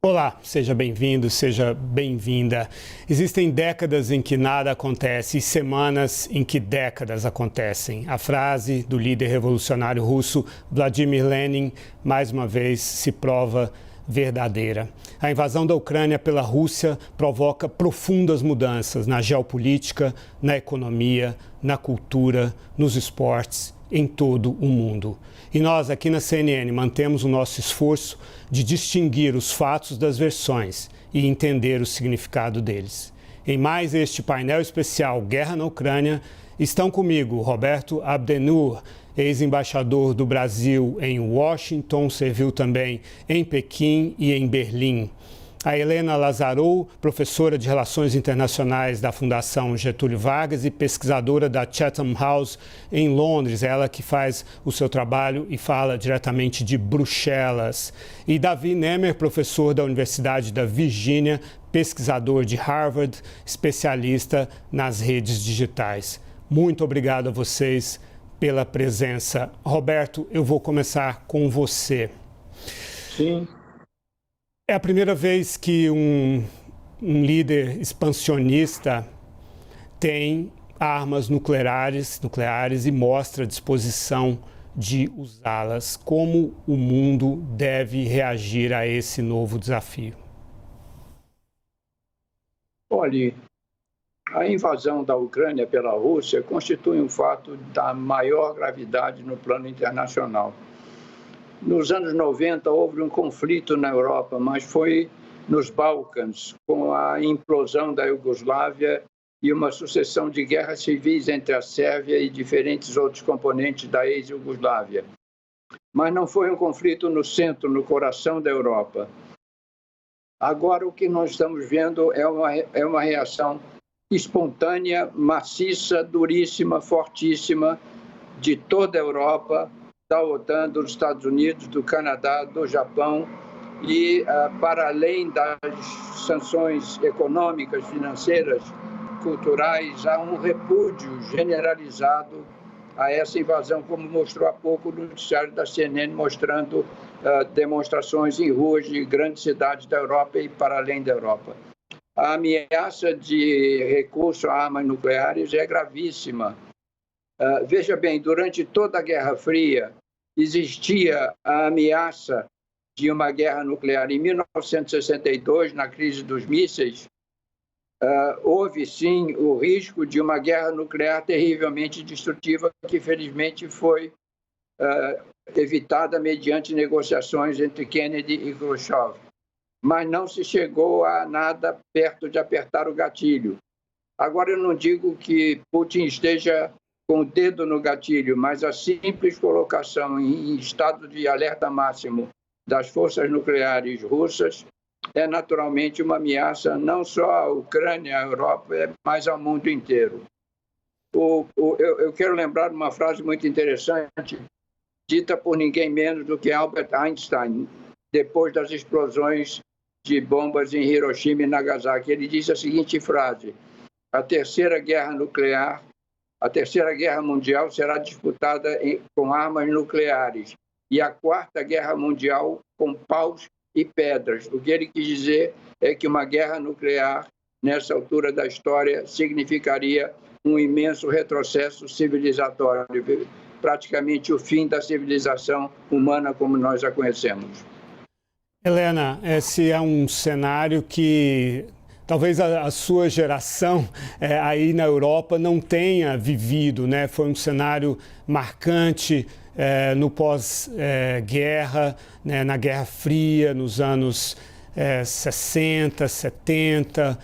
Olá, seja bem-vindo, seja bem-vinda. Existem décadas em que nada acontece e semanas em que décadas acontecem. A frase do líder revolucionário russo Vladimir Lenin, mais uma vez, se prova verdadeira. A invasão da Ucrânia pela Rússia provoca profundas mudanças na geopolítica, na economia, na cultura, nos esportes, em todo o mundo. E nós, aqui na CNN, mantemos o nosso esforço de distinguir os fatos das versões e entender o significado deles. Em mais este painel especial Guerra na Ucrânia, estão comigo Roberto Abdennour, ex-embaixador do Brasil em Washington, serviu também em Pequim e em Berlim. A Helena Lazarou, professora de Relações Internacionais da Fundação Getúlio Vargas e pesquisadora da Chatham House em Londres, ela que faz o seu trabalho e fala diretamente de Bruxelas. E Davi Nemer, professor da Universidade da Virgínia, pesquisador de Harvard, especialista nas redes digitais. Muito obrigado a vocês pela presença. Roberto, eu vou começar com você. Sim. É a primeira vez que um líder expansionista tem armas nucleares e mostra disposição de usá-las. Como o mundo deve reagir a esse novo desafio? Olhe, a invasão da Ucrânia pela Rússia constitui um fato da maior gravidade no plano internacional. Nos anos 90 houve um conflito na Europa, mas foi nos Balcãs, com a implosão da Iugoslávia e uma sucessão de guerras civis entre a Sérvia e diferentes outros componentes da ex-Iugoslávia. Mas não foi um conflito no centro, no coração da Europa. Agora o que nós estamos vendo é uma reação espontânea, maciça, duríssima, fortíssima de toda a Europa, da OTAN, dos Estados Unidos, do Canadá, do Japão e, para além das sanções econômicas, financeiras, culturais, há um repúdio generalizado a essa invasão, como mostrou há pouco o noticiário da CNN, mostrando demonstrações em ruas de grandes cidades da Europa e para além da Europa. A ameaça de recurso a armas nucleares é gravíssima. Veja bem, durante toda a Guerra Fria, existia a ameaça de uma guerra nuclear. Em 1962, na crise dos mísseis, houve sim o risco de uma guerra nuclear terrivelmente destrutiva, que felizmente foi evitada mediante negociações entre Kennedy e Khrushchev. Mas não se chegou a nada perto de apertar o gatilho. Agora, eu não digo que Putin esteja com o dedo no gatilho, mas a simples colocação em estado de alerta máximo das forças nucleares russas é naturalmente uma ameaça não só à Ucrânia, à Europa, mas ao mundo inteiro. Eu quero lembrar uma frase muito interessante, dita por ninguém menos do que Albert Einstein, depois das explosões de bombas em Hiroshima e Nagasaki. Ele disse a seguinte frase: a Terceira Guerra Mundial será disputada com armas nucleares e a Quarta Guerra Mundial com paus e pedras. O que ele quis dizer é que uma guerra nuclear, nessa altura da história, significaria um imenso retrocesso civilizatório, praticamente o fim da civilização humana como nós a conhecemos. Helena, esse é um cenário que talvez a sua geração aí na Europa não tenha vivido, né? Foi um cenário marcante no pós-guerra, né? Na Guerra Fria, nos anos 60, 70,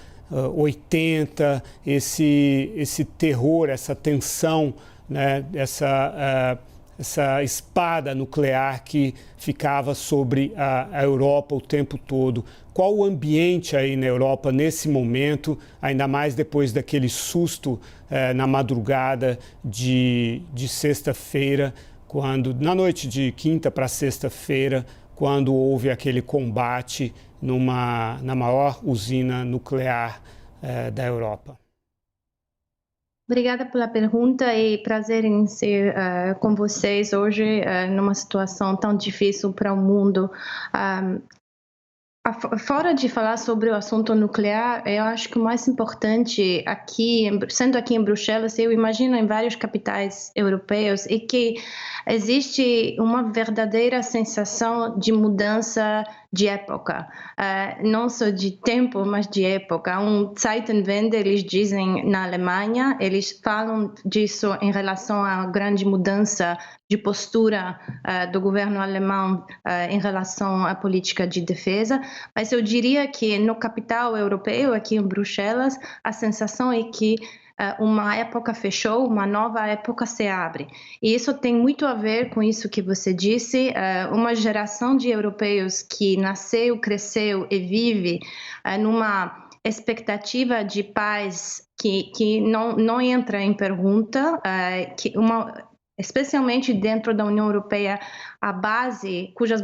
80, esse terror, essa tensão, né? Essa espada nuclear que ficava sobre a Europa o tempo todo. Qual o ambiente aí na Europa nesse momento, ainda mais depois daquele susto na madrugada de sexta-feira, na noite de quinta para sexta-feira, quando houve aquele combate na maior usina nuclear da Europa? Obrigada pela pergunta e prazer em ser com vocês hoje numa situação tão difícil para o mundo. Fora de falar sobre o assunto nuclear, eu acho que o mais importante aqui, sendo aqui em Bruxelas, eu imagino em vários capitais europeus, é que existe uma verdadeira sensação de mudança de época, não só de tempo, mas de época. Zeitenwende, eles dizem na Alemanha, eles falam disso em relação à grande mudança de postura do governo alemão em relação à política de defesa, mas eu diria que no capital europeu, aqui em Bruxelas, a sensação é que uma época fechou, uma nova época se abre. E isso tem muito a ver com isso que você disse, uma geração de europeus que nasceu, cresceu e vive numa expectativa de paz que não entra em pergunta, especialmente dentro da União Europeia, cuja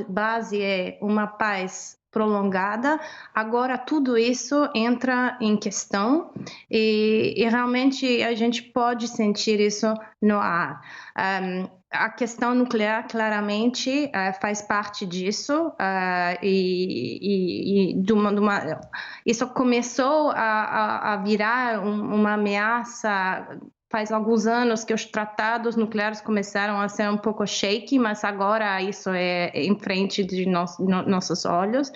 base é uma paz prolongada, agora tudo isso entra em questão e realmente a gente pode sentir isso no ar. A questão nuclear claramente faz parte disso isso começou a virar uma ameaça. Faz alguns anos que os tratados nucleares começaram a ser um pouco shaky, mas agora isso é em frente de nossos olhos.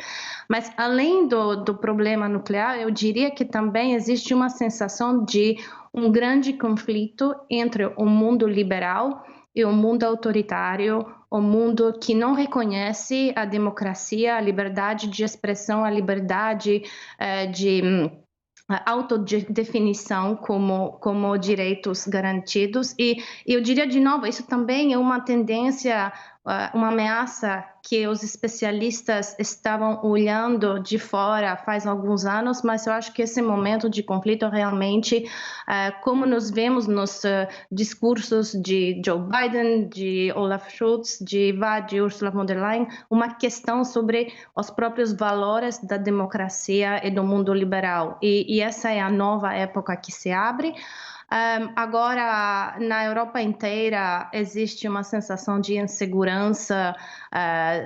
Mas além do problema nuclear, eu diria que também existe uma sensação de um grande conflito entre o mundo liberal e o mundo autoritário, o mundo que não reconhece a democracia, a liberdade de expressão, a liberdade de autodefinição como direitos garantidos. E eu diria de novo, isso também é uma tendência, uma ameaça que os especialistas estavam olhando de fora faz alguns anos, mas eu acho que esse momento de conflito realmente, como nós vemos nos discursos de Joe Biden, de Olaf Scholz, de Ursula von der Leyen, uma questão sobre os próprios valores da democracia e do mundo liberal. E essa é a nova época que se abre. Agora, na Europa inteira, existe uma sensação de insegurança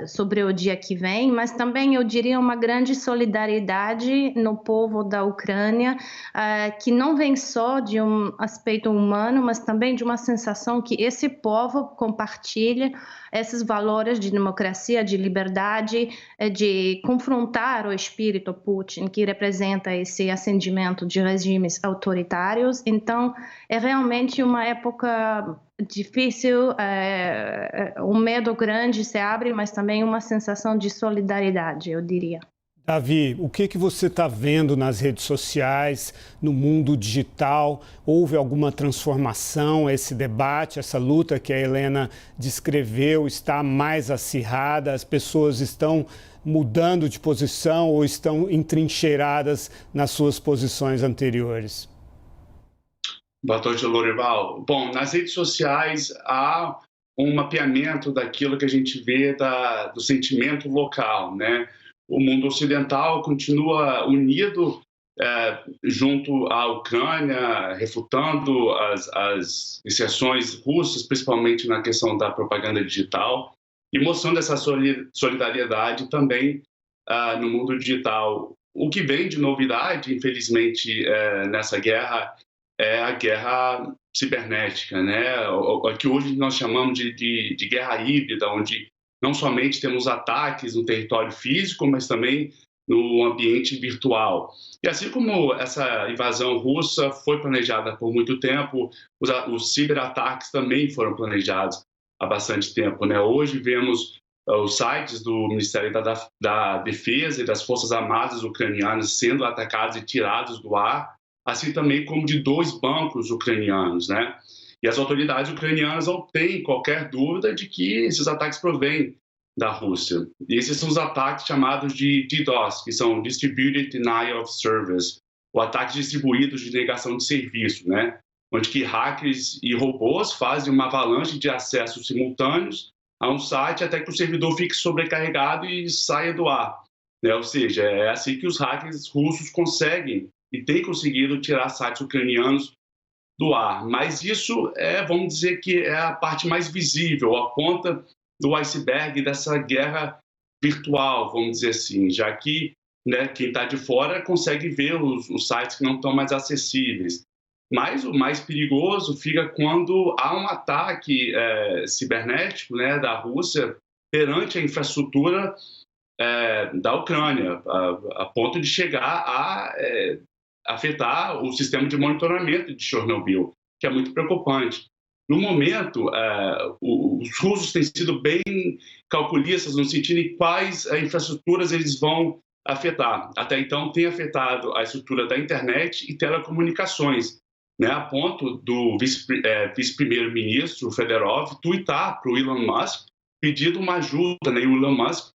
sobre o dia que vem, mas também eu diria uma grande solidariedade no povo da Ucrânia, que não vem só de um aspecto humano, mas também de uma sensação que esse povo compartilha esses valores de democracia, de liberdade, de confrontar o espírito Putin, que representa esse ascendimento de regimes autoritários. Então, é realmente uma época difícil, um medo grande se abre, mas também uma sensação de solidariedade, eu diria. Davi, o que você está vendo nas redes sociais, no mundo digital? Houve alguma transformação? Esse debate, essa luta que a Helena descreveu está mais acirrada? As pessoas estão mudando de posição ou estão entrincheiradas nas suas posições anteriores? Boa tarde, Lorival. Bom, nas redes sociais há um mapeamento daquilo que a gente vê do sentimento local, né? O mundo ocidental continua unido junto à Ucrânia, refutando as inserções russas, principalmente na questão da propaganda digital, e mostrando essa solidariedade também no mundo digital. O que vem de novidade, infelizmente, nessa guerra é a guerra cibernética, né? O que hoje nós chamamos de guerra híbrida, onde não somente temos ataques no território físico, mas também no ambiente virtual. E assim como essa invasão russa foi planejada por muito tempo, os ciberataques também foram planejados há bastante tempo, né? Hoje vemos os sites do Ministério da Defesa e das Forças Armadas ucranianas sendo atacados e tirados do ar, assim também como de 2 bancos ucranianos, né? E as autoridades ucranianas não têm qualquer dúvida de que esses ataques provêm da Rússia. E esses são os ataques chamados de DDoS, que são Distributed Denial of Service, ou ataques distribuídos de negação de serviço, né? Onde que hackers e robôs fazem uma avalanche de acessos simultâneos a um site até que o servidor fique sobrecarregado e saia do ar, né? Ou seja, é assim que os hackers russos conseguem e têm conseguido tirar sites ucranianos do ar. Mas isso vamos dizer que é a parte mais visível, a ponta do iceberg dessa guerra virtual, vamos dizer assim, já que, né, quem está de fora consegue ver os sites que não estão mais acessíveis. Mas o mais perigoso fica quando há um ataque cibernético, né, da Rússia perante a infraestrutura da Ucrânia, a ponto de chegar a afetar o sistema de monitoramento de Chernobyl, que é muito preocupante. No momento, os russos têm sido bem calculistas no sentido de quais infraestruturas eles vão afetar. Até então, tem afetado a estrutura da internet e telecomunicações, né, a ponto do vice-primeiro-ministro Fedorov tuitar para o Elon Musk pedindo uma ajuda, né, e o Elon Musk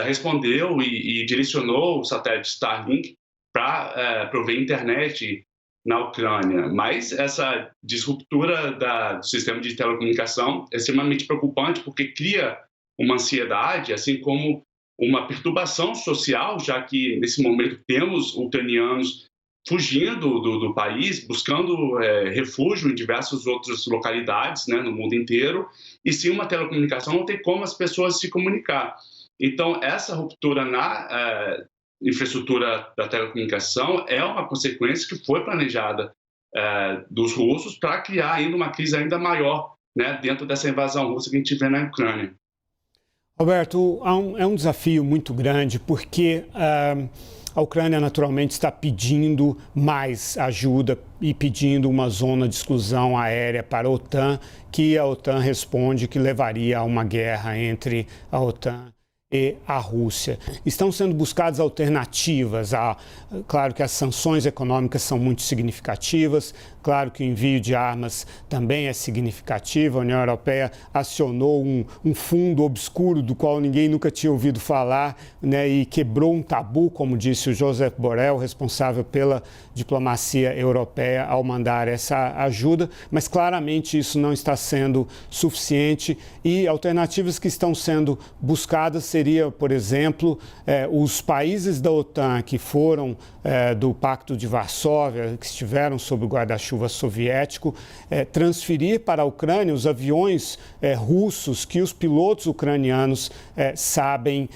respondeu e direcionou o satélite Starlink para prover internet na Ucrânia. Mas essa disruptura do sistema de telecomunicação é extremamente preocupante porque cria uma ansiedade, assim como uma perturbação social, já que nesse momento temos ucranianos fugindo do país, buscando refúgio em diversas outras localidades, né, no mundo inteiro, e sem uma telecomunicação não tem como as pessoas se comunicar. Então, essa ruptura na infraestrutura da telecomunicação é uma consequência que foi planejada dos russos para criar ainda uma crise ainda maior, né, dentro dessa invasão russa que a gente vê na Ucrânia. Roberto, é um desafio muito grande porque a Ucrânia naturalmente está pedindo mais ajuda e pedindo uma zona de exclusão aérea para a OTAN, que a OTAN responde que levaria a uma guerra entre a OTAN e a Rússia. Estão sendo buscadas alternativas. Claro que as sanções econômicas são muito significativas, claro que o envio de armas também é significativo. A União Europeia acionou um fundo obscuro do qual ninguém nunca tinha ouvido falar, né, e quebrou um tabu, como disse o Josep Borrell, responsável pela diplomacia europeia, ao mandar essa ajuda, mas claramente isso não está sendo suficiente e alternativas que estão sendo buscadas seria, por exemplo, os países da OTAN que foram do Pacto de Varsóvia, que estiveram sob o guarda-chuva soviético, transferir para a Ucrânia os aviões russos que os pilotos ucranianos sabem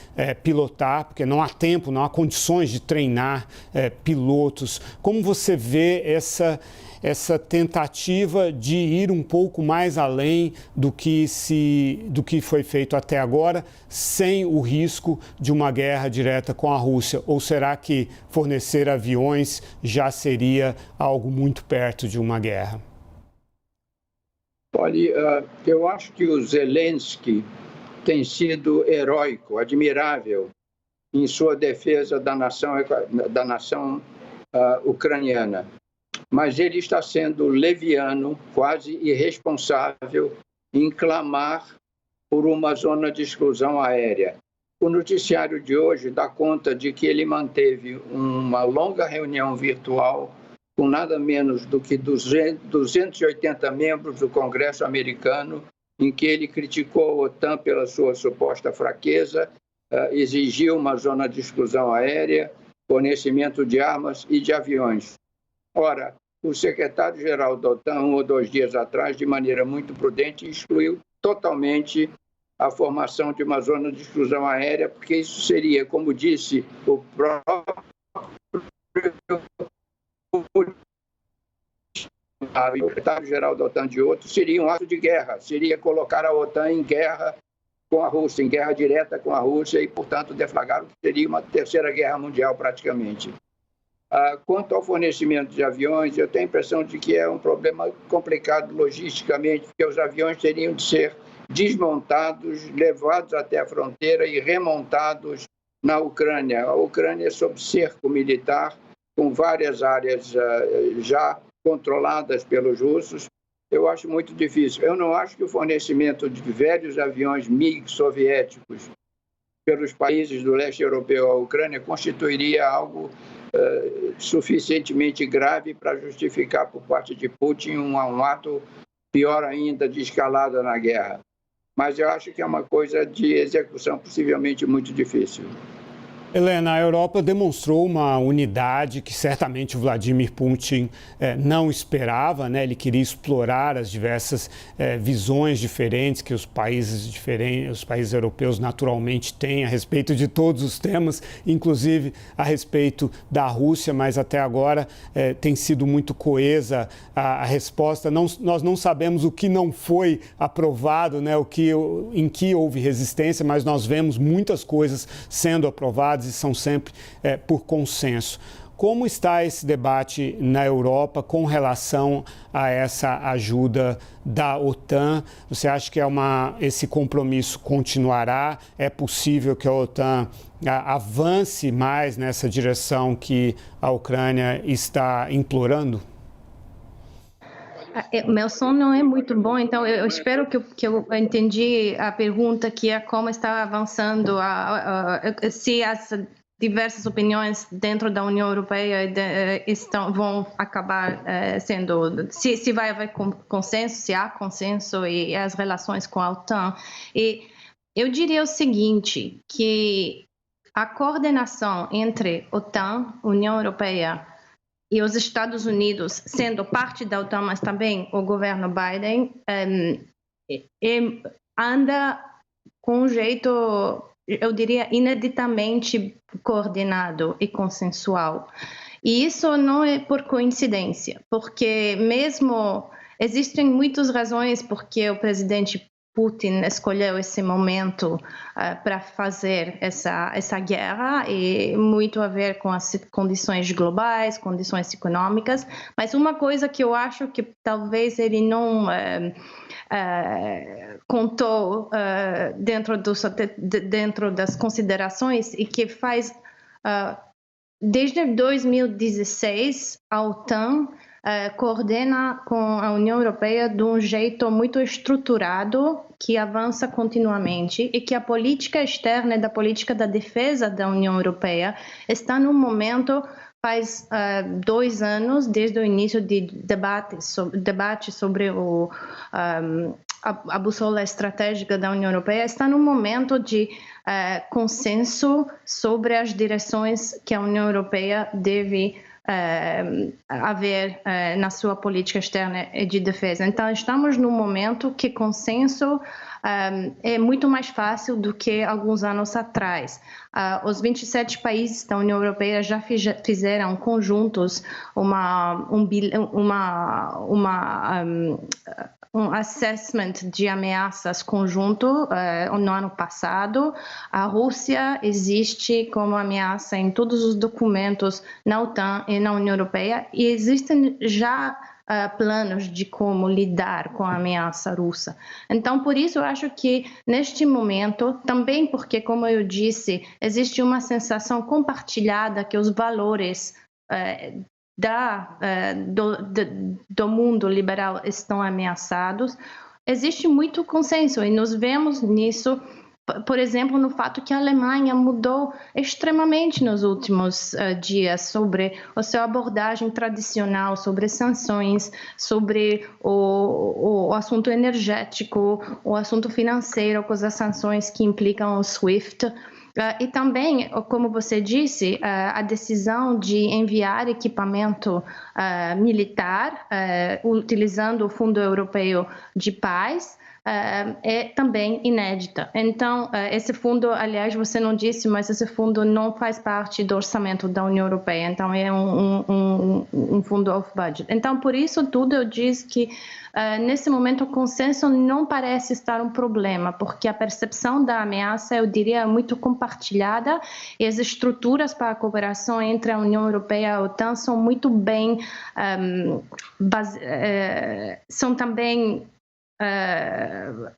pilotar, porque não há tempo, não há condições de treinar pilotos. Como você vê essa tentativa de ir um pouco mais além do que foi feito até agora, sem o risco de uma guerra direta com a Rússia? Ou será que fornecer aviões já seria algo muito perto de uma guerra? Olha, eu acho que o Zelensky tem sido heróico, admirável em sua defesa da nação ucraniana. Mas ele está sendo leviano, quase irresponsável, em clamar por uma zona de exclusão aérea. O noticiário de hoje dá conta de que ele manteve uma longa reunião virtual com nada menos do que 280 membros do Congresso americano, em que ele criticou a OTAN pela sua suposta fraqueza, exigiu uma zona de exclusão aérea, fornecimento de armas e de aviões. Ora, o secretário-geral da OTAN, 1 ou 2 dias atrás, de maneira muito prudente, excluiu totalmente a formação de uma zona de exclusão aérea, porque isso seria, como disse o próprio secretário-geral da OTAN de outro, seria um ato de guerra, seria colocar a OTAN em guerra com a Rússia, em guerra direta com a Rússia e, portanto, deflagrar o que seria uma terceira guerra mundial praticamente. Quanto ao fornecimento de aviões, eu tenho a impressão de que é um problema complicado logisticamente, porque os aviões teriam de ser desmontados, levados até a fronteira e remontados na Ucrânia. A Ucrânia é sob cerco militar, com várias áreas já controladas pelos russos. Eu acho muito difícil. Eu não acho que o fornecimento de velhos aviões MiG soviéticos pelos países do leste europeu à Ucrânia constituiria algo suficientemente grave para justificar por parte de Putin um ato pior ainda de escalada na guerra. Mas eu acho que é uma coisa de execução possivelmente muito difícil. Helena, a Europa demonstrou uma unidade que certamente o Vladimir Putin não esperava, né? Ele queria explorar as diversas visões diferentes que os países europeus naturalmente têm a respeito de todos os temas, inclusive a respeito da Rússia, mas até agora tem sido muito coesa a resposta. Nós não sabemos o que não foi aprovado, né? Em que houve resistência, mas nós vemos muitas coisas sendo aprovadas e são sempre por consenso. Como está esse debate na Europa com relação a essa ajuda da OTAN? Você acha que esse compromisso continuará? É possível que a OTAN avance mais nessa direção que a Ucrânia está implorando? Meu som não é muito bom, então eu espero que eu entendi a pergunta, que é como está avançando, se as diversas opiniões dentro da União Europeia vão acabar sendo, se vai haver consenso, se há consenso e as relações com a OTAN. E eu diria o seguinte, que a coordenação entre OTAN, União Europeia e os Estados Unidos, sendo parte da OTAN, mas também o governo Biden, anda com um jeito, eu diria, ineditamente coordenado e consensual. E isso não é por coincidência, porque mesmo existem muitas razões porque o presidente Putin escolheu esse momento para fazer essa guerra, e muito a ver com as condições globais, condições econômicas, mas uma coisa que eu acho que talvez ele não contou dentro das considerações, e que faz, desde 2016, a OTAN coordena com a União Europeia de um jeito muito estruturado, que avança continuamente, e que a política externa e da política da defesa da União Europeia está num momento, faz 2 anos, desde o início de debate sobre a bússola estratégica da União Europeia, está num momento de consenso sobre as direções que a União Europeia deve haver na sua política externa e de defesa. Então, estamos num momento que consenso é muito mais fácil do que alguns anos atrás. Os 27 países da União Europeia já fizeram conjuntos um assessment de ameaças conjunto no ano passado. A Rússia existe como ameaça em todos os documentos na OTAN e na União Europeia, e existem já planos de como lidar com a ameaça russa. Então, por isso, eu acho que neste momento, também porque, como eu disse, existe uma sensação compartilhada que os valores do mundo liberal estão ameaçados, existe muito consenso, e nós vemos nisso, por exemplo, no fato que a Alemanha mudou extremamente nos últimos dias sobre a sua abordagem tradicional, sobre sanções, sobre o assunto energético, o assunto financeiro, com as sanções que implicam o SWIFT. E também, como você disse, a decisão de enviar equipamento militar, utilizando o Fundo Europeu de Paz, é também inédita. Então, esse fundo, aliás, você não disse, mas esse fundo não faz parte do orçamento da União Europeia, então é um fundo off-budget. Então, por isso tudo eu disse que nesse momento o consenso não parece estar um problema, porque a percepção da ameaça, eu diria, é muito compartilhada, e as estruturas para a cooperação entre a União Europeia e a OTAN são muito bem, são também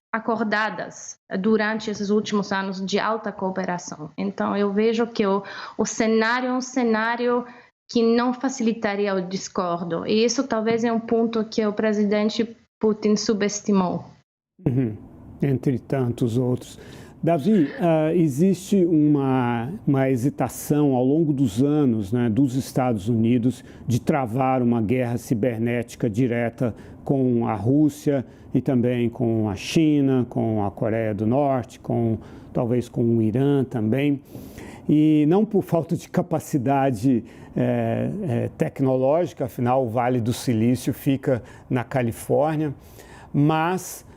acordadas durante esses últimos anos de alta cooperação. Então, eu vejo que o cenário é um cenário que não facilitaria o discordo. E isso talvez é um ponto que o presidente Putin subestimou. Entre tantos outros. Davi, existe uma hesitação ao longo dos anos, né, dos Estados Unidos de travar uma guerra cibernética direta com a Rússia e também com a China, com a Coreia do Norte, talvez com o Irã também. E não por falta de capacidade tecnológica, afinal o Vale do Silício fica na Califórnia, mas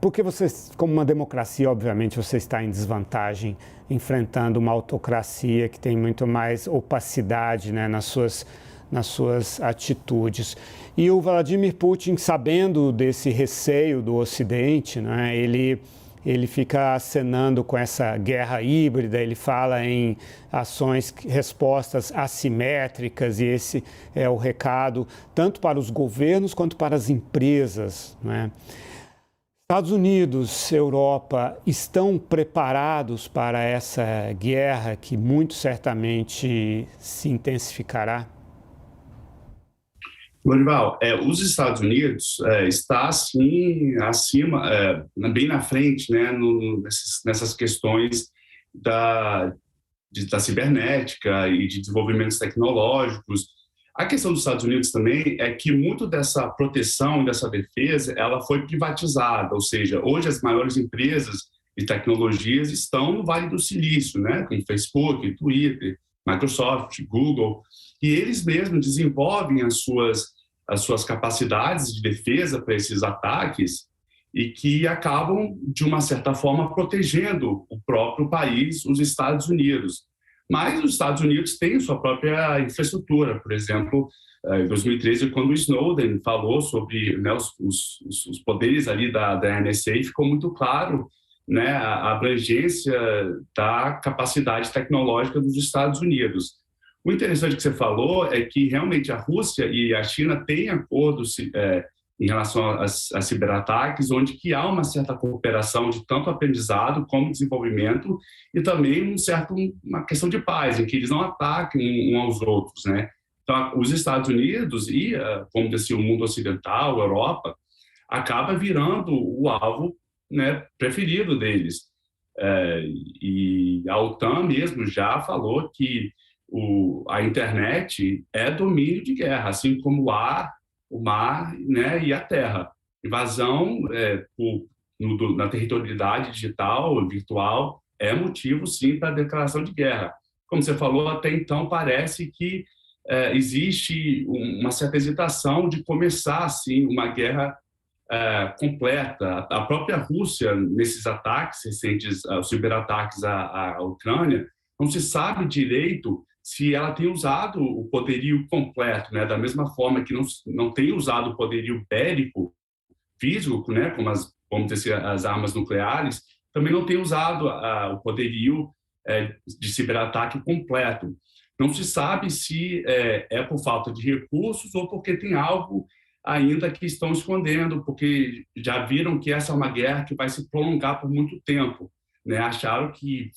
porque você, como uma democracia, obviamente, você está em desvantagem enfrentando uma autocracia que tem muito mais opacidade, né, nas suas atitudes. E o Vladimir Putin, sabendo desse receio do Ocidente, né, ele fica acenando com essa guerra híbrida, ele fala em respostas assimétricas, e esse é o recado tanto para os governos quanto para as empresas, né? Estados Unidos, Europa, estão preparados para essa guerra que muito certamente se intensificará? Lorival, os Estados Unidos está assim acima, bem na frente, né, nessas questões da cibernética e de desenvolvimentos tecnológicos. A questão dos Estados Unidos também é que muito dessa proteção, dessa defesa, ela foi privatizada, ou seja, hoje as maiores empresas de tecnologias estão no Vale do Silício, né, como Facebook, Twitter, Microsoft, Google, e eles mesmos desenvolvem as suas capacidades de defesa para esses ataques e que acabam, de uma certa forma, protegendo o próprio país, os Estados Unidos. Mas os Estados Unidos têm sua própria infraestrutura. Por exemplo, em 2013, quando o Snowden falou sobre, né, os poderes ali da NSA, ficou muito claro, né, a abrangência da capacidade tecnológica dos Estados Unidos. O interessante que você falou é que realmente a Rússia e a China têm acordos em relação a ciberataques, onde que há uma certa cooperação de tanto aprendizado como desenvolvimento e também uma questão de paz, em que eles não ataquem um aos outros, né? Então, os Estados Unidos e, como disse, o mundo ocidental, a Europa, acaba virando o alvo, né, preferido deles. E a OTAN mesmo já falou que a internet é domínio de guerra, assim como o ar, o mar, né, e a terra. Invasão na territorialidade digital, virtual, é motivo, sim, para a declaração de guerra. Como você falou, até então parece que existe uma certa hesitação de começar, assim, uma guerra completa. A própria Rússia, nesses ataques recentes, os ciberataques à Ucrânia, não se sabe direito se ela tem usado o poderio completo, né? Da mesma forma que não tem usado o poderio bélico físico, né? Como as armas nucleares, também não tem usado o poderio de ciberataque completo. Não se sabe se é por falta de recursos ou porque tem algo ainda que estão escondendo, porque já viram que essa é uma guerra que vai se prolongar por muito tempo, né? Acharam que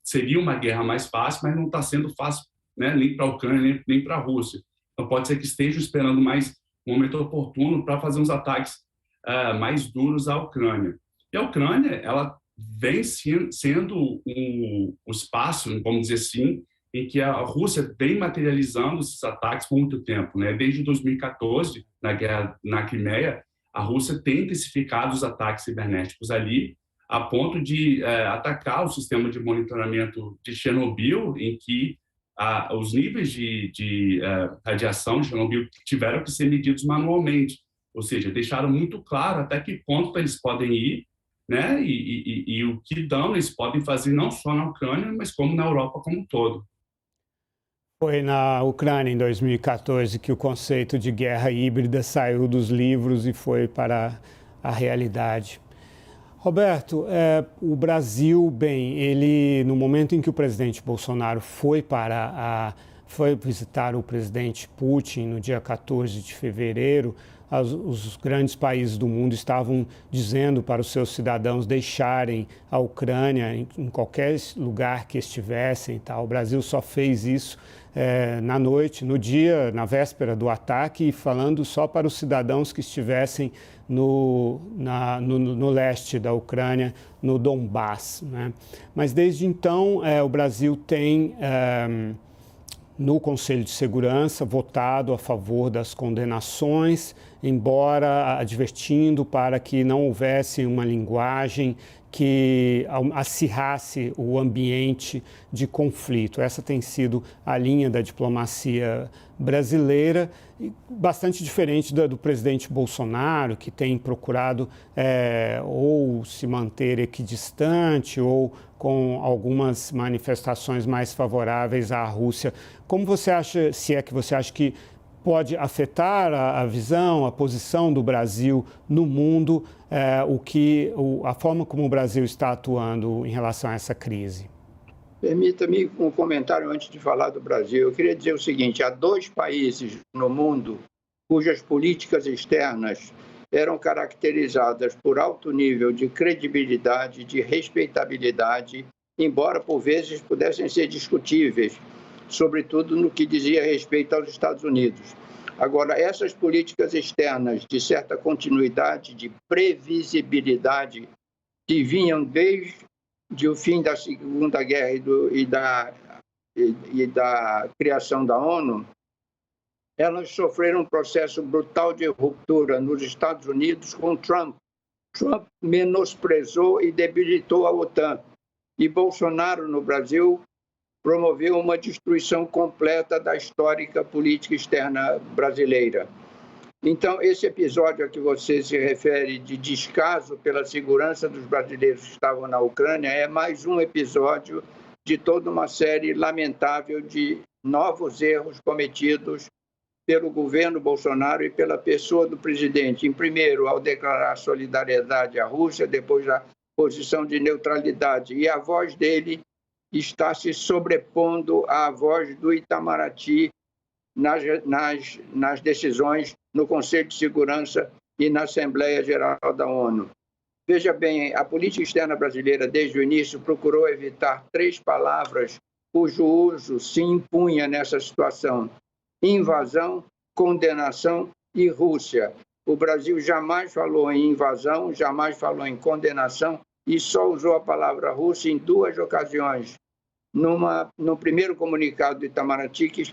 seria uma guerra mais fácil, mas não está sendo fácil, né, nem para a Ucrânia, nem para a Rússia. Então, pode ser que estejam esperando mais um momento oportuno para fazer uns ataques mais duros à Ucrânia. E a Ucrânia, ela vem sendo um espaço, vamos dizer assim, em que a Rússia vem materializando esses ataques por muito tempo, né? Desde 2014, na guerra na Crimeia, a Rússia tem intensificado os ataques cibernéticos ali, a ponto de atacar o sistema de monitoramento de Chernobyl, em que os níveis de radiação de Chernobyl tiveram que ser medidos manualmente, ou seja, deixaram muito claro até que ponto eles podem ir, né, e o que dano eles podem fazer não só na Ucrânia, mas como na Europa como um todo. Foi na Ucrânia, em 2014, que o conceito de guerra híbrida saiu dos livros e foi para a realidade. Roberto, o Brasil, ele, no momento em que o presidente Bolsonaro foi visitar o presidente Putin no dia 14 de fevereiro, os grandes países do mundo estavam dizendo para os seus cidadãos deixarem a Ucrânia em qualquer lugar que estivessem. Tá? O Brasil só fez isso na noite, no dia, na véspera do ataque, falando só para os cidadãos que estivessem no leste da Ucrânia, no Donbass, né? Mas desde então o Brasil tem no Conselho de Segurança votado a favor das condenações, embora advertindo para que não houvesse uma linguagem que acirrasse o ambiente de conflito. Essa tem sido a linha da diplomacia brasileira, bastante diferente do presidente Bolsonaro, que tem procurado ou se manter equidistante ou com algumas manifestações mais favoráveis à Rússia. Como você acha, se é que você acha que pode afetar a visão, a posição do Brasil no mundo, a forma como o Brasil está atuando em relação a essa crise? Permita-me um comentário antes de falar do Brasil. Eu queria dizer o seguinte: há 2 países no mundo cujas políticas externas eram caracterizadas por alto nível de credibilidade, de respeitabilidade, embora por vezes pudessem ser discutíveis, sobretudo no que dizia respeito aos Estados Unidos. Agora, essas políticas externas de certa continuidade, de previsibilidade, que vinham desde o fim da Segunda Guerra e da criação da ONU, elas sofreram um processo brutal de ruptura nos Estados Unidos com Trump. Trump menosprezou e debilitou a OTAN. E Bolsonaro, no Brasil, promoveu uma destruição completa da histórica política externa brasileira. Então, esse episódio a que você se refere de descaso pela segurança dos brasileiros que estavam na Ucrânia é mais um episódio de toda uma série lamentável de novos erros cometidos pelo governo Bolsonaro e pela pessoa do presidente. Em primeiro, ao declarar solidariedade à Rússia, depois a posição de neutralidade. E a voz dele está se sobrepondo à voz do Itamaraty nas decisões no Conselho de Segurança e na Assembleia Geral da ONU. Veja bem, a política externa brasileira, desde o início, procurou evitar 3 palavras cujo uso se impunha nessa situação: invasão, condenação e Rússia. O Brasil jamais falou em invasão, jamais falou em condenação e só usou a palavra Rússia em 2 ocasiões. No primeiro comunicado do Itamaraty, que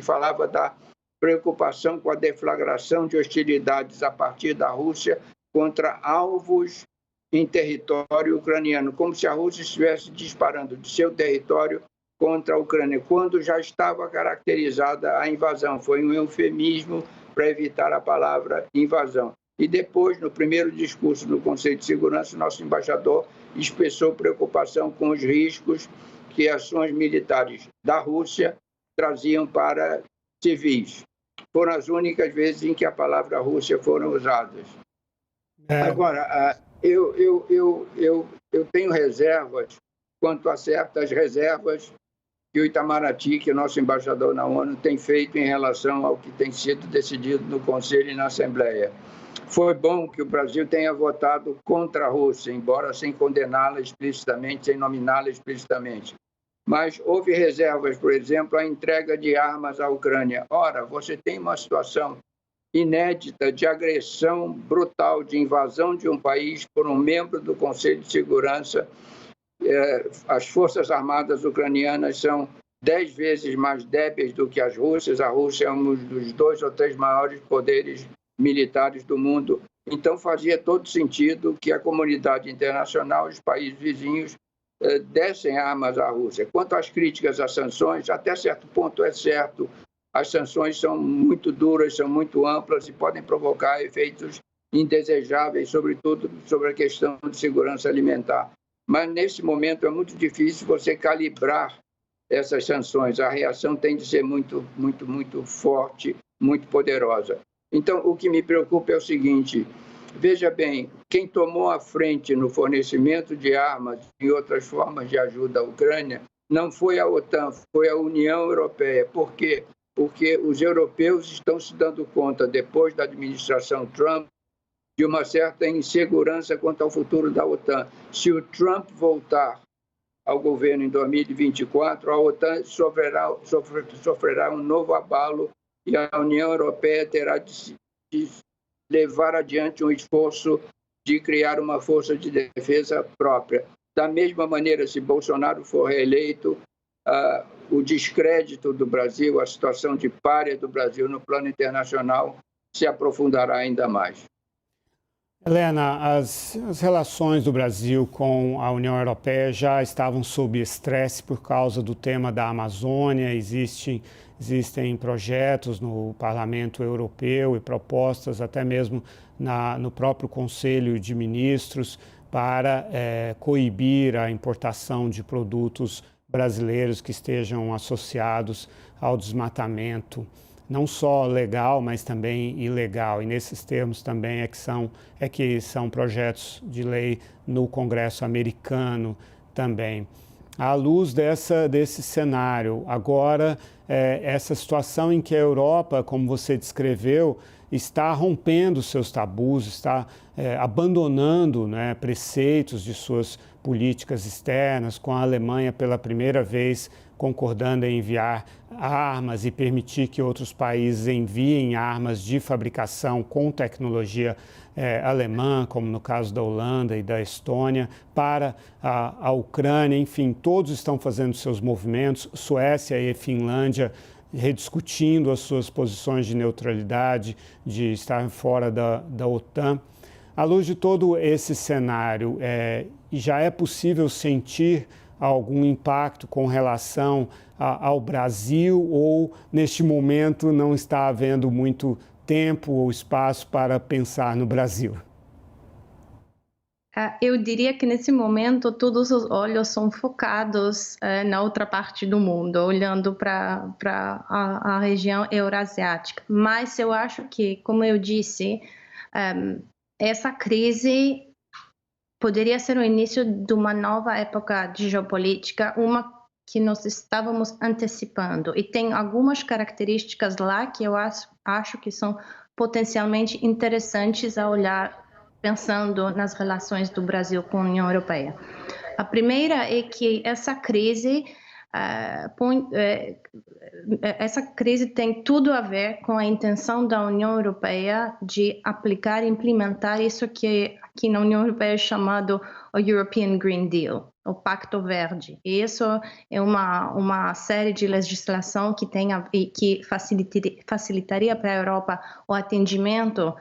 falava da preocupação com a deflagração de hostilidades a partir da Rússia contra alvos em território ucraniano, como se a Rússia estivesse disparando de seu território contra a Ucrânia, quando já estava caracterizada a invasão. Foi um eufemismo para evitar a palavra invasão. E depois, no primeiro discurso no Conselho de Segurança, nosso embaixador expressou preocupação com os riscos que ações militares da Rússia traziam para civis. Foram as únicas vezes em que a palavra Rússia foram usadas. Agora, eu tenho reservas quanto a certas reservas que o Itamaraty, que é o nosso embaixador na ONU, tem feito em relação ao que tem sido decidido no Conselho e na Assembleia. Foi bom que o Brasil tenha votado contra a Rússia, embora sem condená-la explicitamente, sem nominá-la explicitamente. Mas houve reservas, por exemplo, a entrega de armas à Ucrânia. Ora, você tem uma situação inédita de agressão brutal, de invasão de um país por um membro do Conselho de Segurança. As Forças Armadas ucranianas são 10 vezes mais débeis do que as russas. A Rússia é um dos 2 ou 3 maiores poderes militares do mundo. Então, fazia todo sentido que a comunidade internacional, os países vizinhos, dessem armas à Rússia. Quanto às críticas às sanções, até certo ponto é certo, as sanções são muito duras, são muito amplas e podem provocar efeitos indesejáveis, sobretudo sobre a questão de segurança alimentar. Mas, nesse momento, é muito difícil você calibrar essas sanções. A reação tem de ser muito, muito, muito forte, muito poderosa. Então, o que me preocupa é o seguinte: veja bem, quem tomou a frente no fornecimento de armas e outras formas de ajuda à Ucrânia não foi a OTAN, foi a União Europeia. Por quê? Porque os europeus estão se dando conta, depois da administração Trump, de uma certa insegurança quanto ao futuro da OTAN. Se o Trump voltar ao governo em 2024, a OTAN sofrerá um novo abalo e a União Europeia terá de levar adiante um esforço de criar uma força de defesa própria. Da mesma maneira, se Bolsonaro for reeleito, o descrédito do Brasil, a situação de pária do Brasil no plano internacional se aprofundará ainda mais. Helena, as relações do Brasil com a União Europeia já estavam sob estresse por causa do tema da Amazônia. Existem projetos no Parlamento Europeu e propostas até mesmo no próprio Conselho de Ministros para coibir a importação de produtos brasileiros que estejam associados ao desmatamento, não só legal, mas também ilegal. E nesses termos também é que são projetos de lei no Congresso americano também. À luz desse cenário, agora, essa situação em que a Europa, como você descreveu, está rompendo seus tabus, está abandonando, né, preceitos de suas políticas externas, com a Alemanha pela primeira vez concordando em enviar armas e permitir que outros países enviem armas de fabricação com tecnologia alemã, como no caso da Holanda e da Estônia, para a Ucrânia. Enfim, todos estão fazendo seus movimentos, Suécia e Finlândia rediscutindo as suas posições de neutralidade, de estar fora da OTAN. À luz de todo esse cenário, já é possível sentir algum impacto com relação ao Brasil, ou neste momento não está havendo muito tempo ou espaço para pensar no Brasil? Eu diria que nesse momento todos os olhos são focados na outra parte do mundo, olhando para a região eurasiática. Mas eu acho que, como eu disse, essa crise poderia ser o início de uma nova época de geopolítica, uma que nós estávamos antecipando. E tem algumas características lá que eu acho que são potencialmente interessantes a olhar pensando nas relações do Brasil com a União Europeia. A primeira é que essa crise tem tudo a ver com a intenção da União Europeia de aplicar e implementar isso que aqui na União Europeia é chamado o European Green Deal, o Pacto Verde. E isso é uma série de legislação que facilitaria para a Europa o atendimento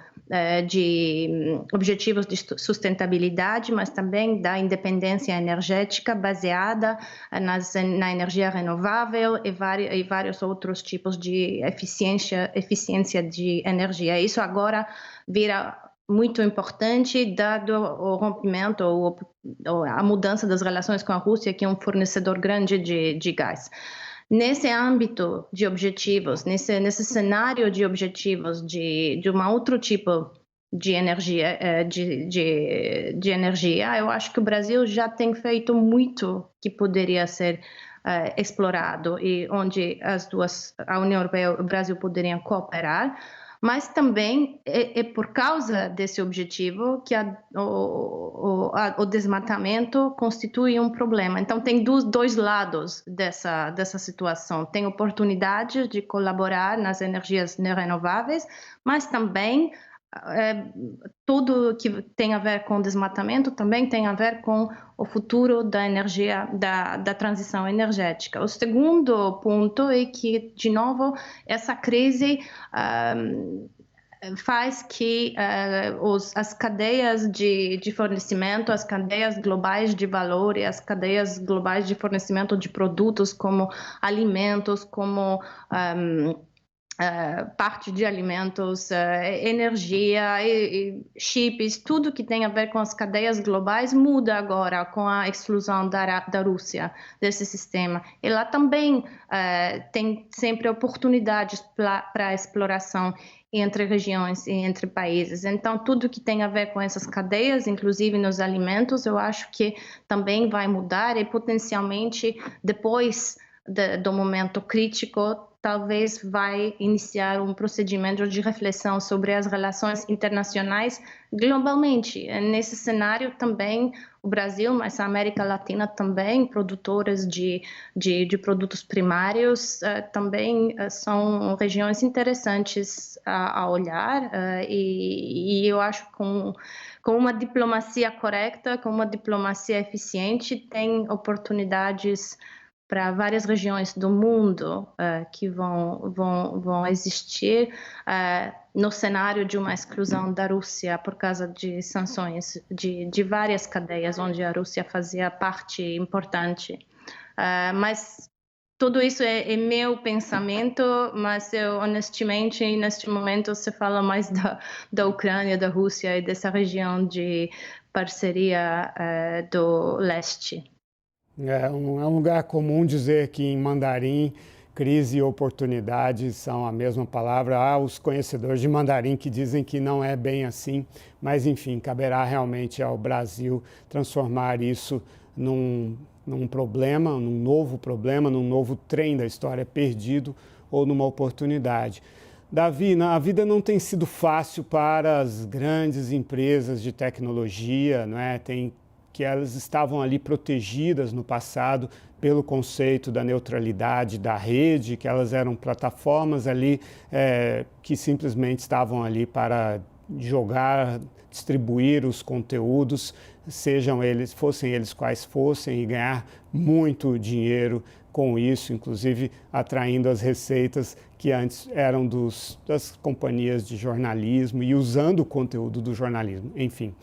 de objetivos de sustentabilidade, mas também da independência energética baseada na energia renovável e vários outros tipos de eficiência de energia. Isso agora vira muito importante, dado o rompimento ou a mudança das relações com a Rússia, que é um fornecedor grande de gás. Nesse âmbito de objetivos, nesse cenário de objetivos de um outro tipo de energia, de energia, eu acho que o Brasil já tem feito muito que poderia ser explorado e onde a União Europeia e o Brasil poderiam cooperar. Mas também é por causa desse objetivo que o desmatamento constitui um problema. Então, tem dois lados dessa situação. Tem oportunidade de colaborar nas energias renováveis, mas também tudo que tem a ver com desmatamento também tem a ver com o futuro da energia, da transição energética. O segundo ponto é que, de novo, essa crise faz que as cadeias de fornecimento, as cadeias globais de valor e as cadeias globais de fornecimento de produtos como alimentos, como parte de alimentos, energia, chips, tudo que tem a ver com as cadeias globais muda agora com a exclusão da Rússia desse sistema. E lá também tem sempre oportunidades para exploração entre regiões e entre países. Então, tudo que tem a ver com essas cadeias, inclusive nos alimentos, eu acho que também vai mudar e potencialmente depois do momento crítico talvez vai iniciar um procedimento de reflexão sobre as relações internacionais globalmente. Nesse cenário também o Brasil, mas a América Latina também, produtoras de produtos primários, também são regiões interessantes a olhar, e eu acho que com uma diplomacia correta, com uma diplomacia eficiente, tem oportunidades para várias regiões do mundo que vão existir no cenário de uma exclusão da Rússia por causa de sanções de várias cadeias onde a Rússia fazia parte importante. Mas tudo isso é meu pensamento, mas eu honestamente neste momento se fala mais da Ucrânia, da Rússia e dessa região de parceria do leste. É um lugar comum dizer que em mandarim crise e oportunidade são a mesma palavra. Há os conhecedores de mandarim que dizem que não é bem assim, mas enfim, caberá realmente ao Brasil transformar isso num problema, num novo trem da história perdido ou numa oportunidade. Davi, a vida não tem sido fácil para as grandes empresas de tecnologia, não é? Que elas estavam ali protegidas no passado pelo conceito da neutralidade da rede, que elas eram plataformas ali que simplesmente estavam ali para jogar, distribuir os conteúdos, fossem eles quais fossem, e ganhar muito dinheiro com isso, inclusive atraindo as receitas que antes eram das companhias de jornalismo e usando o conteúdo do jornalismo, enfim.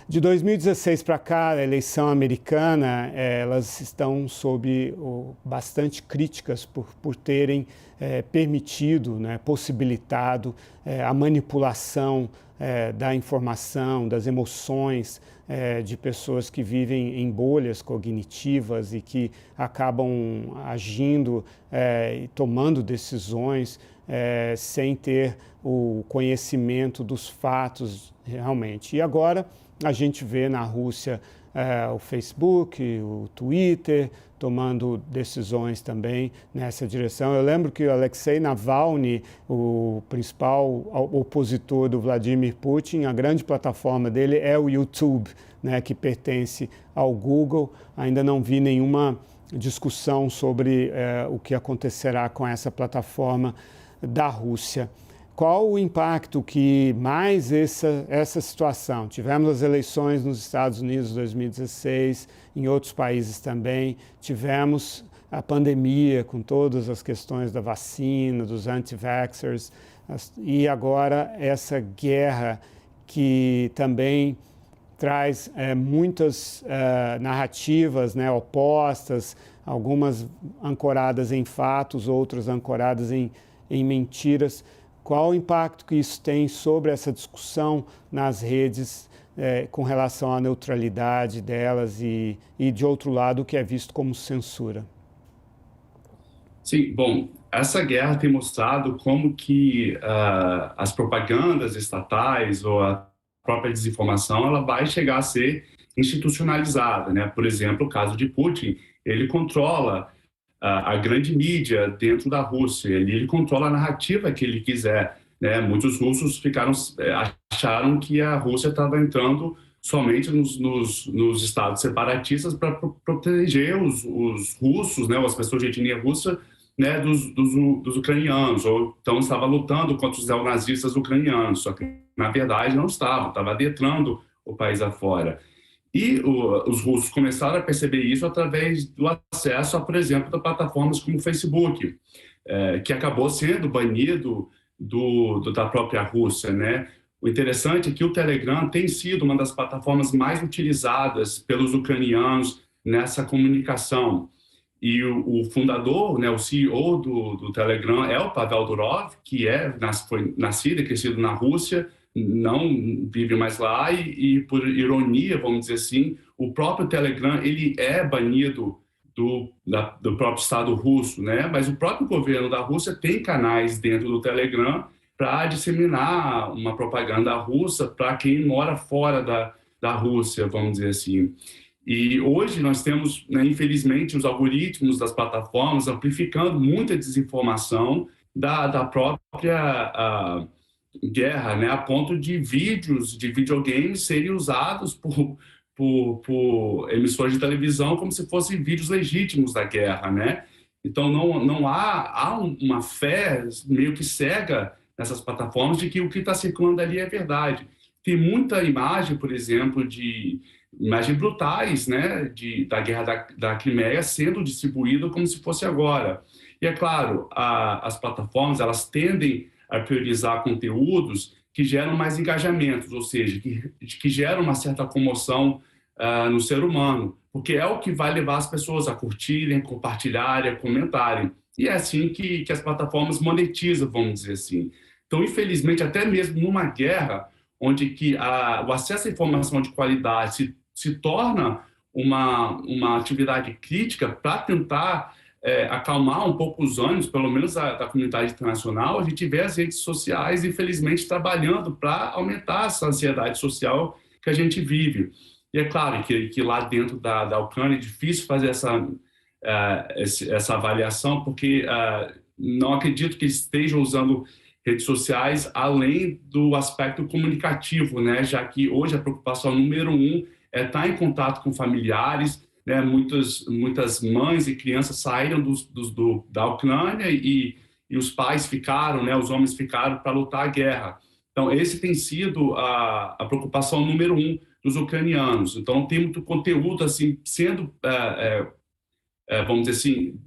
De 2016 para cá, a eleição americana, elas estão sob bastante críticas por terem permitido, né, possibilitado a manipulação da informação, das emoções de pessoas que vivem em bolhas cognitivas e que acabam agindo e tomando decisões sem ter o conhecimento dos fatos realmente. E agora a gente vê na Rússia o Facebook, o Twitter, tomando decisões também nessa direção. Eu lembro que o Alexei Navalny, o principal opositor do Vladimir Putin, a grande plataforma dele é o YouTube, né, que pertence ao Google. Ainda não vi nenhuma discussão sobre o que acontecerá com essa plataforma da Rússia. Qual o impacto que mais essa situação? Tivemos as eleições nos Estados Unidos em 2016, em outros países também, tivemos a pandemia com todas as questões da vacina, dos anti-vaxxers, e agora essa guerra que também traz muitas narrativas, né, opostas, algumas ancoradas em fatos, outras ancoradas em mentiras. Qual o impacto que isso tem sobre essa discussão nas redes com relação à neutralidade delas e, de outro lado, o que é visto como censura? Sim, bom, essa guerra tem mostrado como que as propagandas estatais ou a própria desinformação ela vai chegar a ser institucionalizada, né? Por exemplo, o caso de Putin, ele controla a grande mídia dentro da Rússia, ele controla a narrativa que ele quiser, né? Muitos russos acharam que a Rússia estava entrando somente nos estados separatistas para proteger os russos, né? As pessoas de etnia russa, né? dos ucranianos, ou então estava lutando contra os neonazistas ucranianos, só que na verdade não estava adentrando o país afora. E os russos começaram a perceber isso através do acesso, por exemplo, a plataformas como o Facebook, que acabou sendo banido da própria Rússia, né? O interessante é que o Telegram tem sido uma das plataformas mais utilizadas pelos ucranianos nessa comunicação. E o fundador, né, o CEO do Telegram é o Pavel Durov, que foi nascido e crescido na Rússia, não vive mais lá e por ironia, vamos dizer assim, o próprio Telegram ele é banido do próprio Estado russo, né? Mas o próprio governo da Rússia tem canais dentro do Telegram para disseminar uma propaganda russa para quem mora fora da Rússia, vamos dizer assim. E hoje nós temos, né, infelizmente, os algoritmos das plataformas amplificando muita desinformação da própria guerra, né, a ponto de vídeos de videogames serem usados por emissores de televisão como se fossem vídeos legítimos da guerra, né? Então não há uma fé meio que cega nessas plataformas de que o que está circulando ali é verdade. Tem muita imagem, por exemplo, de imagens brutais, né, da guerra da Crimeia sendo distribuída como se fosse agora. E é claro, as plataformas elas tendem a priorizar conteúdos que geram mais engajamentos, ou seja, que geram uma certa comoção no ser humano, porque é o que vai levar as pessoas a curtirem, compartilharem, a comentarem. E é assim que as plataformas monetizam, vamos dizer assim. Então, infelizmente, até mesmo numa guerra, onde que o acesso à informação de qualidade se torna uma atividade crítica para tentar acalmar um pouco os ânimos, pelo menos da comunidade internacional, a gente vê as redes sociais, infelizmente, trabalhando para aumentar essa ansiedade social que a gente vive. E é claro que lá dentro da Ucrânia é difícil fazer essa avaliação, porque não acredito que estejam usando redes sociais além do aspecto comunicativo, né? Já que hoje a preocupação número 1 é estar em contato com familiares, né? Muitas mães e crianças saíram da Ucrânia e os pais ficaram, né? Os homens ficaram para lutar a guerra. Então, esse tem sido a preocupação número 1 dos ucranianos. Então, tem muito conteúdo assim sendo, vamos dizer assim,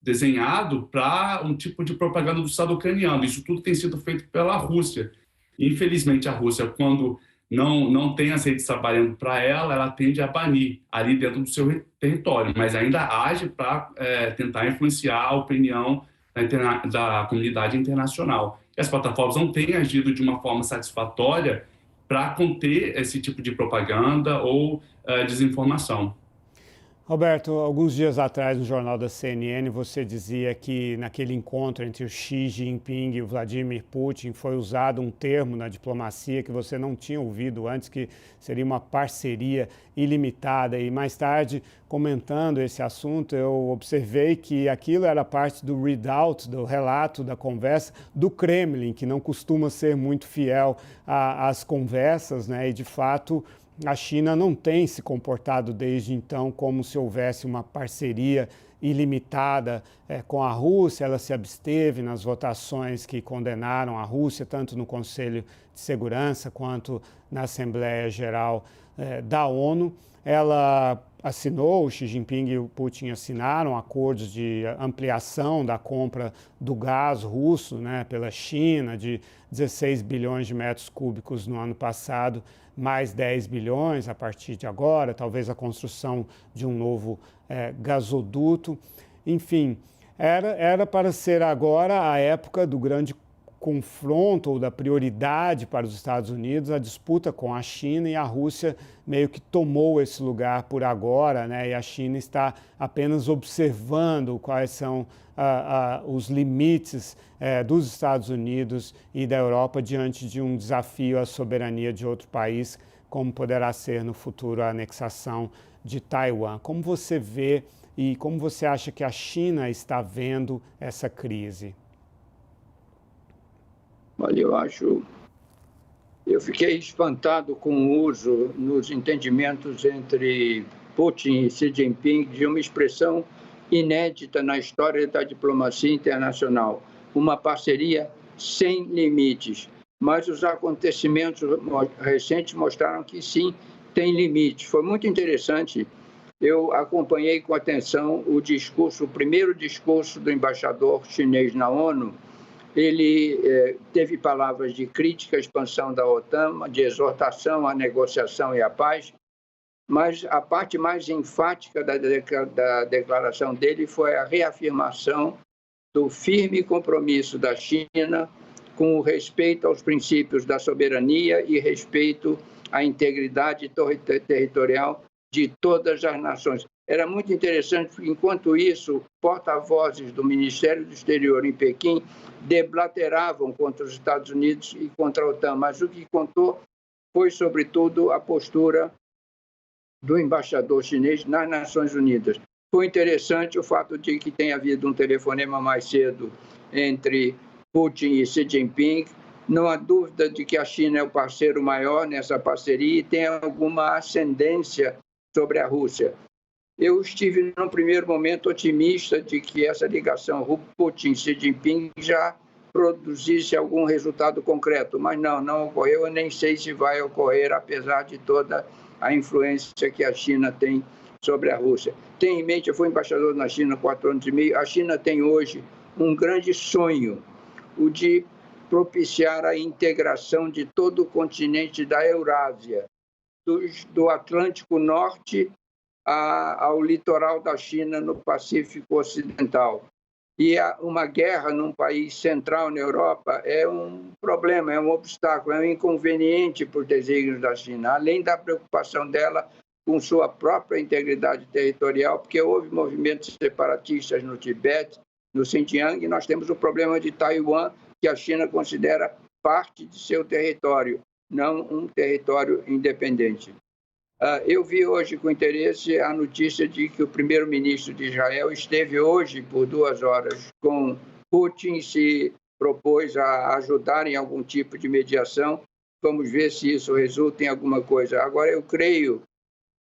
desenhado para um tipo de propaganda do Estado ucraniano. Isso tudo tem sido feito pela Rússia. Infelizmente, a Rússia, quando não tem as redes trabalhando para ela tende a banir ali dentro do seu território, mas ainda age para tentar influenciar a opinião da comunidade internacional. E as plataformas não têm agido de uma forma satisfatória para conter esse tipo de propaganda ou desinformação. Roberto, alguns dias atrás, no jornal da CNN, você dizia que naquele encontro entre o Xi Jinping e o Vladimir Putin foi usado um termo na diplomacia que você não tinha ouvido antes, que seria uma parceria ilimitada. E mais tarde, comentando esse assunto, eu observei que aquilo era parte do readout, do relato da conversa do Kremlin, que não costuma ser muito fiel às conversas, né? E, de fato, a China não tem se comportado desde então como se houvesse uma parceria ilimitada com a Rússia. Ela se absteve nas votações que condenaram a Rússia, tanto no Conselho de Segurança quanto na Assembleia Geral da ONU. Ela assinou, o Xi Jinping e o Putin assinaram acordos de ampliação da compra do gás russo, né, pela China, de 16 bilhões de metros cúbicos no ano passado, mais 10 bilhões a partir de agora, talvez a construção de um novo gasoduto. Enfim, era para ser agora a época do grande confronto ou da prioridade para os Estados Unidos, a disputa com a China, e a Rússia meio que tomou esse lugar por agora, né? E a China está apenas observando quais são os limites dos Estados Unidos e da Europa diante de um desafio à soberania de outro país, como poderá ser no futuro a anexação de Taiwan. Como você vê e como você acha que a China está vendo essa crise? Olha, eu fiquei espantado com o uso nos entendimentos entre Putin e Xi Jinping de uma expressão inédita na história da diplomacia internacional, uma parceria sem limites. Mas os acontecimentos recentes mostraram que sim, tem limites. Foi muito interessante. Eu acompanhei com atenção o primeiro discurso do embaixador chinês na ONU. Ele teve palavras de crítica à expansão da OTAN, de exortação à negociação e à paz, mas a parte mais enfática da declaração dele foi a reafirmação do firme compromisso da China com o respeito aos princípios da soberania e respeito à integridade territorial de todas as nações. Era muito interessante, porque, enquanto isso, porta-vozes do Ministério do Exterior em Pequim deblateravam contra os Estados Unidos e contra a OTAN, mas o que contou foi, sobretudo, a postura do embaixador chinês nas Nações Unidas. Foi interessante o fato de que tenha havido um telefonema mais cedo entre Putin e Xi Jinping. Não há dúvida de que a China é o parceiro maior nessa parceria e tem alguma ascendência sobre a Rússia. Eu estive, num primeiro momento, otimista de que essa ligação Putin-Xi Jinping já produzisse algum resultado concreto, mas não ocorreu. Eu nem sei se vai ocorrer, apesar de toda a influência que a China tem sobre a Rússia. Tenha em mente, eu fui embaixador na China há 4 anos e meio, a China tem hoje um grande sonho, o de propiciar a integração de todo o continente da Eurásia, do Atlântico Norte ao litoral da China no Pacífico Ocidental. E uma guerra num país central na Europa é um problema, é um obstáculo, é um inconveniente para os desígnios da China, além da preocupação dela com sua própria integridade territorial, porque houve movimentos separatistas no Tibete, no Xinjiang, e nós temos o problema de Taiwan, que a China considera parte de seu território, não um território independente. Eu vi hoje com interesse a notícia de que o primeiro-ministro de Israel esteve hoje por 2 horas com Putin, se propôs a ajudar em algum tipo de mediação. Vamos ver se isso resulta em alguma coisa. Agora, eu creio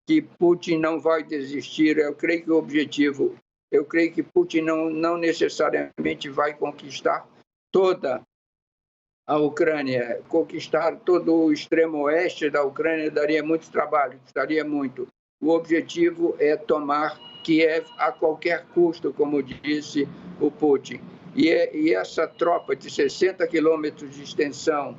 que Putin não vai desistir, eu creio que Putin não necessariamente vai conquistar toda a Ucrânia. Conquistar todo o extremo oeste da Ucrânia daria muito trabalho, custaria muito. O objetivo é tomar Kiev a qualquer custo, como disse o Putin. E essa tropa de 60 quilômetros de extensão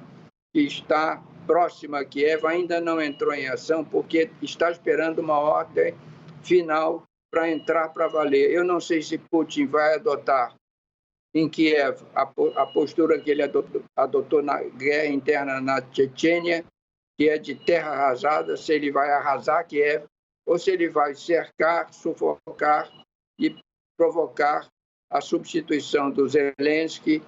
que está próxima a Kiev ainda não entrou em ação porque está esperando uma ordem final para entrar para valer. Eu não sei se Putin vai adotar em Kiev a postura que ele adotou na guerra interna na Chechênia, que é de terra arrasada, se ele vai arrasar Kiev ou se ele vai cercar, sufocar e provocar a substituição do Zelensky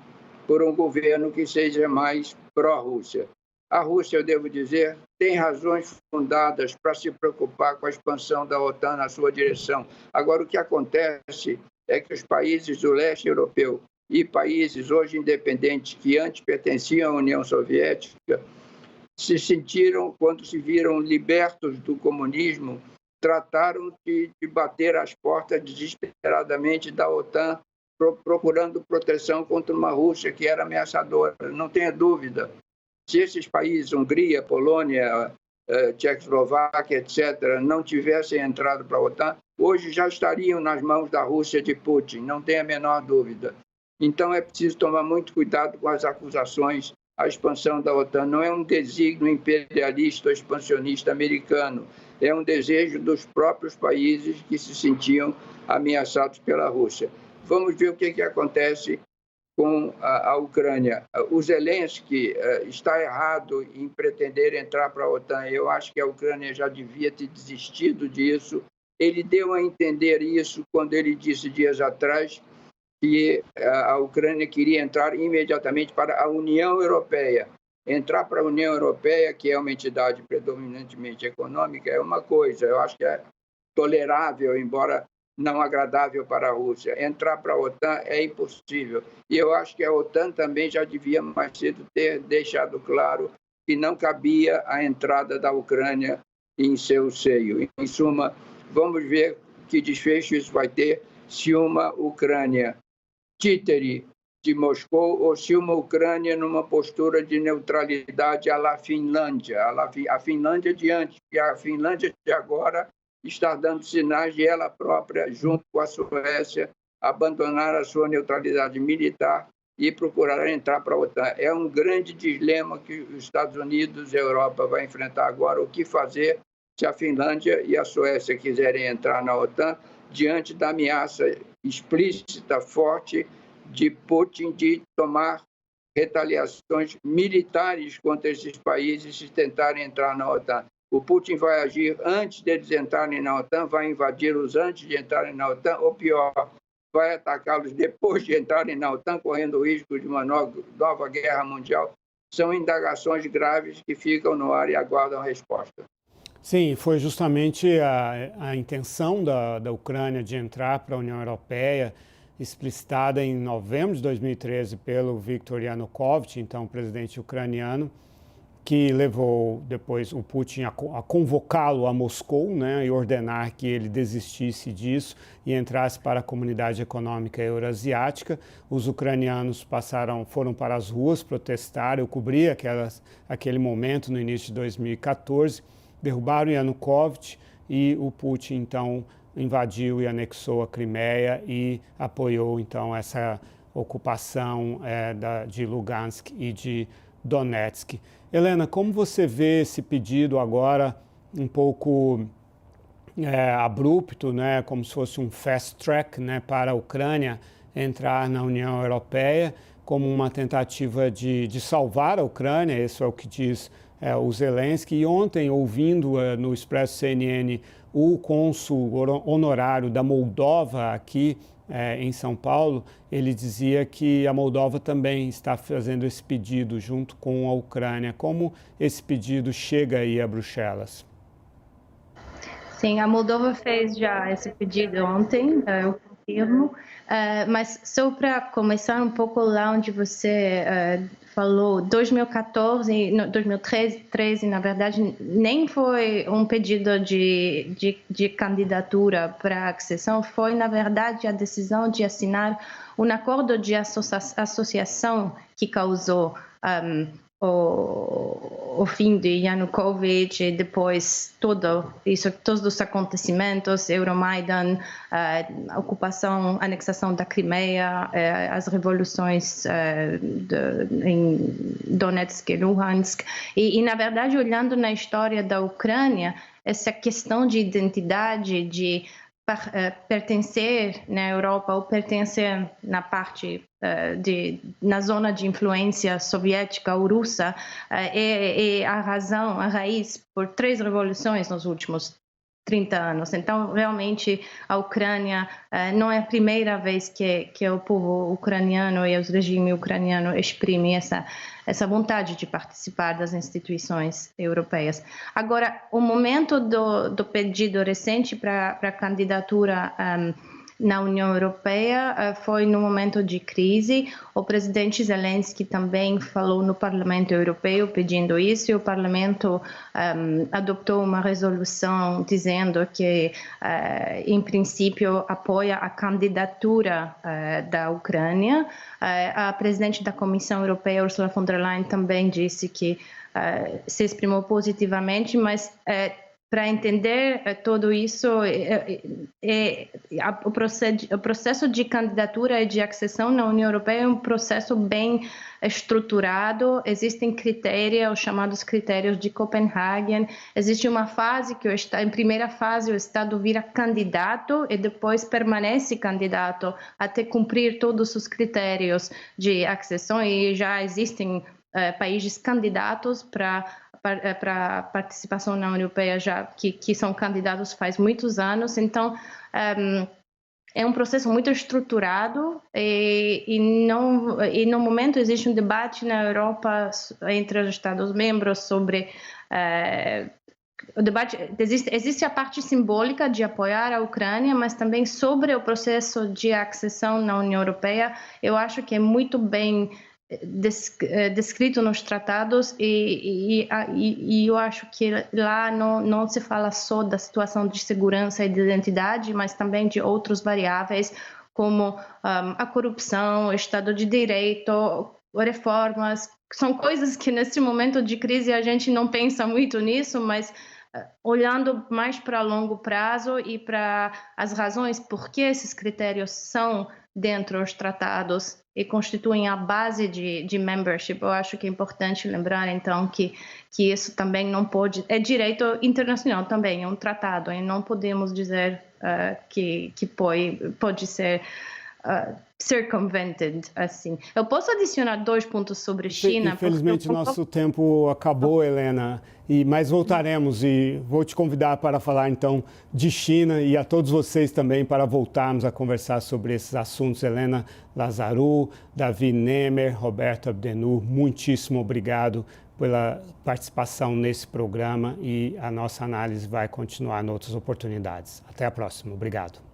por um governo que seja mais pró-Rússia. A Rússia, eu devo dizer, tem razões fundadas para se preocupar com a expansão da OTAN na sua direção. Agora, o que acontece é que os países do leste europeu e países hoje independentes que antes pertenciam à União Soviética se sentiram, quando se viram libertos do comunismo, trataram de bater às portas desesperadamente da OTAN, procurando proteção contra uma Rússia que era ameaçadora. Não tenha dúvida. Se esses países, Hungria, Polônia, Tchecoslováquia, etc., não tivessem entrado para a OTAN, hoje já estariam nas mãos da Rússia de Putin, não tem a menor dúvida. Então é preciso tomar muito cuidado com as acusações à expansão da OTAN. Não é um desígnio imperialista ou expansionista americano, é um desejo dos próprios países que se sentiam ameaçados pela Rússia. Vamos ver o que acontece com a Ucrânia. O Zelensky está errado em pretender entrar para a OTAN. Eu acho que a Ucrânia já devia ter desistido disso. Ele deu a entender isso quando ele disse dias atrás que a Ucrânia queria entrar imediatamente para a União Europeia. Entrar para a União Europeia, que é uma entidade predominantemente econômica, é uma coisa. Eu acho que é tolerável, embora não agradável para a Rússia. Entrar para a OTAN é impossível. E eu acho que a OTAN também já devia mais cedo ter deixado claro que não cabia a entrada da Ucrânia em seu seio. Em suma, vamos ver que desfecho isso vai ter, se uma Ucrânia títere de Moscou ou se uma Ucrânia numa postura de neutralidade à la Finlândia, a Finlândia de antes, porque a Finlândia de agora está dando sinais de ela própria, junto com a Suécia, abandonar a sua neutralidade militar e procurar entrar para a OTAN. É um grande dilema que os Estados Unidos e a Europa vão enfrentar agora, o que fazer se a Finlândia e a Suécia quiserem entrar na OTAN, diante da ameaça explícita, forte, de Putin de tomar retaliações militares contra esses países se tentarem entrar na OTAN. O Putin vai agir antes deles entrarem na OTAN, vai invadi-los antes de entrarem na OTAN, ou pior, vai atacá-los depois de entrarem na OTAN, correndo o risco de uma nova guerra mundial. São indagações graves que ficam no ar e aguardam resposta. Sim, foi justamente a intenção da Ucrânia de entrar para a União Europeia, explicitada em novembro de 2013 pelo Viktor Yanukovych, então presidente ucraniano, que levou depois o Putin a convocá-lo a Moscou, né, e ordenar que ele desistisse disso e entrasse para a Comunidade Econômica Eurasiática. Os ucranianos foram para as ruas protestar. Eu cobri aquele momento no início de 2014. Derrubaram Yanukovych e o Putin, então, invadiu e anexou a Crimeia e apoiou, então, essa ocupação de Lugansk e de Donetsk. Helena, como você vê esse pedido agora um pouco abrupto, né, como se fosse um fast track, né, para a Ucrânia entrar na União Europeia, como uma tentativa de salvar a Ucrânia? Isso é o que diz o Zelensky. E ontem, ouvindo no Expresso CNN o cônsul honorário da Moldova aqui em São Paulo, ele dizia que a Moldova também está fazendo esse pedido junto com a Ucrânia. Como esse pedido chega aí a Bruxelas? Sim, a Moldova fez já esse pedido ontem, eu confirmo, mas só para começar um pouco lá onde você falou, 2014, 2013, na verdade, nem foi um pedido de candidatura para a accessão, foi, na verdade, a decisão de assinar um acordo de associação que causou o fim de Yanukovych e depois todos os acontecimentos, Euromaidan, a ocupação, anexação da Crimeia, as revoluções em Donetsk e Luhansk. E, na verdade, olhando na história da Ucrânia, essa questão de identidade, de pertencer na Europa ou pertencer na parte na zona de influência soviética ou russa é a razão, a raiz por 3 revoluções nos últimos 30 anos. Então, realmente, a Ucrânia não é a primeira vez que o povo ucraniano e os regimes ucranianos exprimem essa vontade de participar das instituições europeias. Agora, o momento do pedido recente para a candidatura na União Europeia foi no momento de crise. O presidente Zelensky também falou no Parlamento Europeu pedindo isso, e o Parlamento adotou uma resolução dizendo que, em princípio, apoia a candidatura da Ucrânia. A presidente da Comissão Europeia, Ursula von der Leyen, também disse que se exprimou positivamente, mas para entender tudo isso, o processo de candidatura e de accessão na União Europeia é um processo bem estruturado. Existem critérios, os chamados critérios de Copenhagen. Existe uma fase que em primeira fase o Estado vira candidato e depois permanece candidato até cumprir todos os critérios de accessão, e já existem países candidatos para participação na União Europeia já que são candidatos faz muitos anos. Então é um processo muito estruturado e no momento existe um debate na Europa entre os Estados-membros sobre o debate. Existe a parte simbólica de apoiar a Ucrânia, mas também sobre o processo de accessão na União Europeia. Eu acho que é muito bem descrito nos tratados e eu acho que lá não se fala só da situação de segurança e de identidade, mas também de outros variáveis como a corrupção, o Estado de Direito, reformas. São coisas que nesse momento de crise a gente não pensa muito nisso, mas olhando mais para longo prazo e para as razões por que esses critérios são dentro dos tratados e constituem a base de membership, eu acho que é importante lembrar, então, que isso também não pode... É direito internacional também, é um tratado, e não podemos dizer que pode ser circumvented, assim. Eu posso adicionar 2 pontos sobre China? Infelizmente, nosso tempo acabou, Helena, mas voltaremos e vou te convidar para falar, então, de China e a todos vocês também para voltarmos a conversar sobre esses assuntos. Helena Lazzaru, Davi Nemer, Roberto Abdenur, muitíssimo obrigado pela participação nesse programa e a nossa análise vai continuar em outras oportunidades. Até a próxima. Obrigado.